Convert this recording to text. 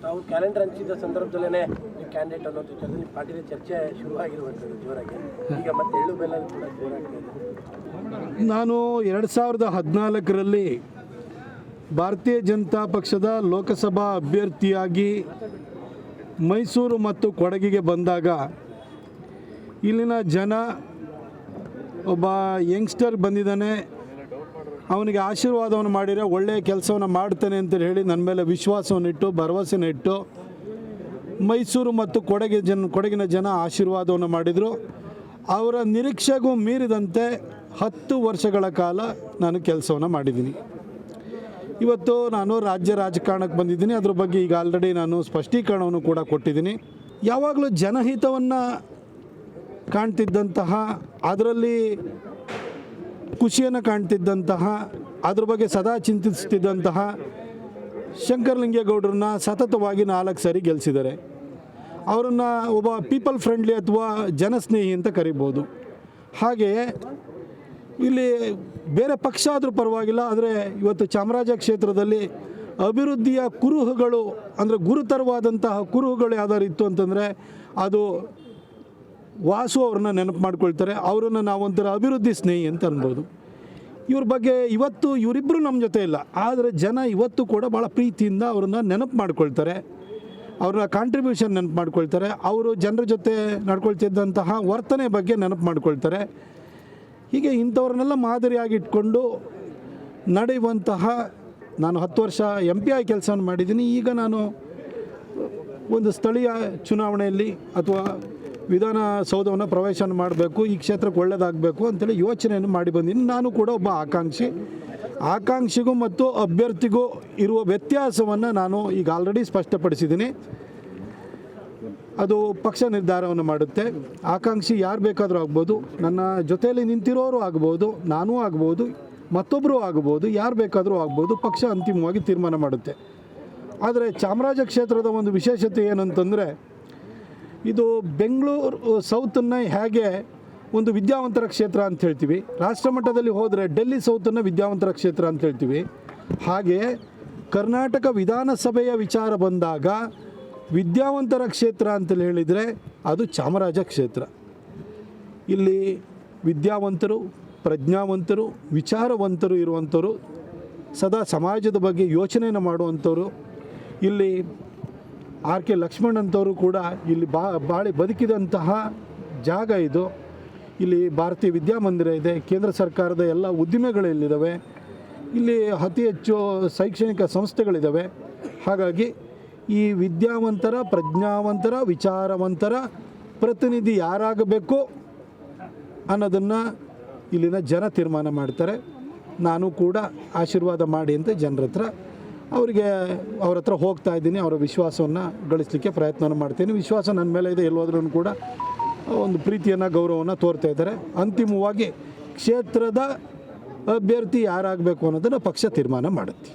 ತಾವು ಕ್ಯಾಲೆಂಡರ್ ಹಂಚಿದ ಸಂದರ್ಭದಲ್ಲೇ ಕ್ಯಾಂಡಿಡೇಟ್ ಅನ್ನೋದು ಪಾರ್ಟಿಯ ಚರ್ಚೆ ಶುರುವಾಗಿರುವಂಥ ಜೋರಾಗಿ ಈಗ ಮತ್ತೆ ಎಳ್ಳು ಬೆಲ್ಲ ಕೂಡ ಜೋರಾಗ್ತದೆ. ನಾನು 2014ರಲ್ಲಿ ಭಾರತೀಯ ಜನತಾ ಪಕ್ಷದ ಲೋಕಸಭಾ ಅಭ್ಯರ್ಥಿಯಾಗಿ ಮೈಸೂರು ಮತ್ತು ಕೊಡಗಿಗೆ ಬಂದಾಗ ಇಲ್ಲಿನ ಜನ ಒಬ್ಬ ಯಂಗ್ಸ್ಟರ್ ಬಂದಿದ್ದಾನೆ, ಅವನಿಗೆ ಆಶೀರ್ವಾದವನ್ನು ಮಾಡಿದರೆ ಒಳ್ಳೆಯ ಕೆಲಸವನ್ನು ಮಾಡ್ತಾನೆ ಅಂತ ಹೇಳಿ ನನ್ನ ಮೇಲೆ ವಿಶ್ವಾಸವನ್ನಿಟ್ಟು ಭರವಸೆನ ಇಟ್ಟು ಮೈಸೂರು ಮತ್ತು ಕೊಡಗಿನ ಜನ ಆಶೀರ್ವಾದವನ್ನು ಮಾಡಿದರು. ಅವರ ನಿರೀಕ್ಷೆಗೂ ಮೀರಿದಂತೆ 10 ವರ್ಷಗಳ ಕಾಲ ನಾನು ಕೆಲಸವನ್ನು ಮಾಡಿದ್ದೀನಿ. ಇವತ್ತು ನಾನು ರಾಜ್ಯ ರಾಜಕಾರಣಕ್ಕೆ ಬಂದಿದ್ದೀನಿ. ಅದ್ರ ಬಗ್ಗೆ ಈಗ ಆಲ್ರೆಡಿ ನಾನು ಸ್ಪಷ್ಟೀಕರಣವನ್ನು ಕೂಡ ಕೊಟ್ಟಿದ್ದೀನಿ. ಯಾವಾಗಲೂ ಜನಹಿತವನ್ನು ಕಾಣ್ತಿದ್ದಂತಹ, ಅದರಲ್ಲಿ ಖುಷಿಯನ್ನು ಕಾಣ್ತಿದ್ದಂತಹ, ಅದ್ರ ಬಗ್ಗೆ ಸದಾ ಚಿಂತಿಸ್ತಿದ್ದಂತಹ ಶಂಕರಲಿಂಗೇಗೌಡರನ್ನ ಸತತವಾಗಿ 4 ಸಾರಿ ಗೆಲ್ಲಿಸಿದ್ದಾರೆ. ಅವರನ್ನು ಒಬ್ಬ ಪೀಪಲ್ ಫ್ರೆಂಡ್ಲಿ ಅಥವಾ ಜನಸ್ನೇಹಿ ಅಂತ ಕರಿಬೋದು. ಹಾಗೆಯೇ ಇಲ್ಲಿ ಬೇರೆ ಪಕ್ಷ ಆದರೂ ಪರವಾಗಿಲ್ಲ, ಆದರೆ ಇವತ್ತು ಚಾಮರಾಜ ಕ್ಷೇತ್ರದಲ್ಲಿ ಅಭಿವೃದ್ಧಿಯ ಕುರುಹುಗಳು ಅಂದರೆ ಗುರುತರವಾದಂತಹ ಕುರುಹುಗಳು ಯಾವ್ದಾರು ಇತ್ತು ಅಂತಂದರೆ ಅದು ವಾಸು ಅವ್ರನ್ನ ನೆನಪು ಮಾಡ್ಕೊಳ್ತಾರೆ. ಅವರನ್ನು ನಾವೊಂಥರ ಅಭಿವೃದ್ಧಿ ಸ್ನೇಹಿ ಅಂತ ಅನ್ಬೋದು. ಇವ್ರ ಬಗ್ಗೆ ಇವರಿಬ್ಬರು ನಮ್ಮ ಜೊತೆ ಇಲ್ಲ, ಆದರೆ ಜನ ಇವತ್ತು ಕೂಡ ಭಾಳ ಪ್ರೀತಿಯಿಂದ ಅವ್ರನ್ನ ನೆನಪು ಮಾಡ್ಕೊಳ್ತಾರೆ, ಅವ್ರನ್ನ ಕಾಂಟ್ರಿಬ್ಯೂಷನ್ ನೆನಪು ಮಾಡ್ಕೊಳ್ತಾರೆ, ಅವರು ಜನರ ಜೊತೆ ನಡ್ಕೊಳ್ತಿದ್ದಂತಹ ವರ್ತನೆ ಬಗ್ಗೆ ನೆನಪು ಮಾಡ್ಕೊಳ್ತಾರೆ. ಹೀಗೆ ಇಂಥವ್ರನ್ನೆಲ್ಲ ಮಾದರಿಯಾಗಿ ಇಟ್ಕೊಂಡು ನಡೆಯುವಂತಹ ನಾನು 10 ವರ್ಷ MP ಆಗಿ ಕೆಲಸವನ್ನು ಮಾಡಿದ್ದೀನಿ. ಈಗ ನಾನು ಒಂದು ಸ್ಥಳೀಯ ಚುನಾವಣೆಯಲ್ಲಿ ಅಥವಾ ವಿಧಾನಸೌಧವನ್ನು ಪ್ರವೇಶ ಮಾಡಬೇಕು, ಈ ಕ್ಷೇತ್ರಕ್ಕೆ ಒಳ್ಳೆಯದಾಗಬೇಕು ಅಂತೇಳಿ ಯೋಚನೆಯನ್ನು ಮಾಡಿ ಬಂದೀನಿ. ನಾನು ಕೂಡ ಒಬ್ಬ ಆಕಾಂಕ್ಷಿಗೂ ಮತ್ತು ಅಭ್ಯರ್ಥಿಗೂ ಇರುವ ವ್ಯತ್ಯಾಸವನ್ನು ನಾನು ಈಗ ಆಲ್ರೆಡಿ ಸ್ಪಷ್ಟಪಡಿಸಿದ್ದೀನಿ. ಅದು ಪಕ್ಷ ನಿರ್ಧಾರವನ್ನು ಮಾಡುತ್ತೆ. ಆಕಾಂಕ್ಷಿ ಯಾರು ಬೇಕಾದರೂ ಆಗ್ಬೋದು, ನನ್ನ ಜೊತೆಯಲ್ಲಿ ನಿಂತಿರೋರು ಆಗ್ಬೋದು, ನಾನೂ ಆಗ್ಬೋದು, ಮತ್ತೊಬ್ಬರು ಆಗ್ಬೋದು, ಯಾರು ಬೇಕಾದರೂ ಆಗ್ಬೋದು. ಪಕ್ಷ ಅಂತಿಮವಾಗಿ ತೀರ್ಮಾನ ಮಾಡುತ್ತೆ. ಆದರೆ ಚಾಮರಾಜ ಕ್ಷೇತ್ರದ ಒಂದು ವಿಶೇಷತೆ ಏನಂತಂದರೆ, ಇದು ಬೆಂಗಳೂರು ಸೌತನ್ನು ಹೇಗೆ ಒಂದು ವಿದ್ಯಾವಂತರ ಕ್ಷೇತ್ರ ಅಂತ ಹೇಳ್ತೀವಿ, ರಾಷ್ಟ್ರ ಮಟ್ಟದಲ್ಲಿ ಹೋದರೆ ಡೆಲ್ಲಿ ಸೌತನ್ನು ವಿದ್ಯಾವಂತರ ಕ್ಷೇತ್ರ ಅಂತ ಹೇಳ್ತೀವಿ, ಹಾಗೆ ಕರ್ನಾಟಕ ವಿಧಾನಸಭೆಯ ವಿಚಾರ ಬಂದಾಗ ವಿದ್ಯಾವಂತರ ಕ್ಷೇತ್ರ ಅಂತೇಳಿ ಹೇಳಿದರೆ ಅದು ಚಾಮರಾಜ ಕ್ಷೇತ್ರ. ಇಲ್ಲಿ ವಿದ್ಯಾವಂತರು, ಪ್ರಜ್ಞಾವಂತರು, ವಿಚಾರವಂತರು ಇರುವಂಥವರು, ಸದಾ ಸಮಾಜದ ಬಗ್ಗೆ ಯೋಚನೆಯನ್ನು ಮಾಡುವಂಥವ್ರು. ಇಲ್ಲಿ RK ಲಕ್ಷ್ಮಣ್ ಅಂತವರು ಕೂಡ ಇಲ್ಲಿ ಬಾಳಿ ಬದುಕಿದಂತಹ ಜಾಗ ಇದು. ಇಲ್ಲಿ ಭಾರತೀಯ ವಿದ್ಯಾಮಂದಿರ ಇದೆ, ಕೇಂದ್ರ ಸರ್ಕಾರದ ಎಲ್ಲ ಉದ್ದಿಮೆಗಳಿಲ್ಲಿದ್ದಾವೆ, ಇಲ್ಲಿ ಅತಿ ಹೆಚ್ಚು ಶೈಕ್ಷಣಿಕ ಸಂಸ್ಥೆಗಳಿದ್ದಾವೆ. ಹಾಗಾಗಿ ಈ ವಿದ್ಯಾವಂತರ, ಪ್ರಜ್ಞಾವಂತರ, ವಿಚಾರವಂತರ ಪ್ರತಿನಿಧಿ ಯಾರಾಗಬೇಕು ಅನ್ನೋದನ್ನು ಇಲ್ಲಿನ ಜನ ತೀರ್ಮಾನ ಮಾಡ್ತಾರೆ. ನಾನು ಕೂಡ ಆಶೀರ್ವಾದ ಮಾಡಿ ಅಂತ ಜನರ ಹತ್ರ ಅವ್ರ ಹತ್ರ ಹೋಗ್ತಾ ಇದ್ದೀನಿ. ಅವರ ವಿಶ್ವಾಸವನ್ನು ಗಳಿಸಲಿಕ್ಕೆ ಪ್ರಯತ್ನ ಮಾಡ್ತೀನಿ. ವಿಶ್ವಾಸ ನನ್ನ ಮೇಲೆ ಇದೆ. ಎಲ್ಲೋದ್ರೂ ಕೂಡ ಒಂದು ಪ್ರೀತಿಯನ್ನು, ಗೌರವವನ್ನು ತೋರ್ತಾ ಇದ್ದಾರೆ. ಅಂತಿಮವಾಗಿ ಕ್ಷೇತ್ರದ ಅಭ್ಯರ್ಥಿ ಯಾರಾಗಬೇಕು ಅನ್ನೋದನ್ನು ಪಕ್ಷ ತೀರ್ಮಾನ ಮಾಡುತ್ತೆ.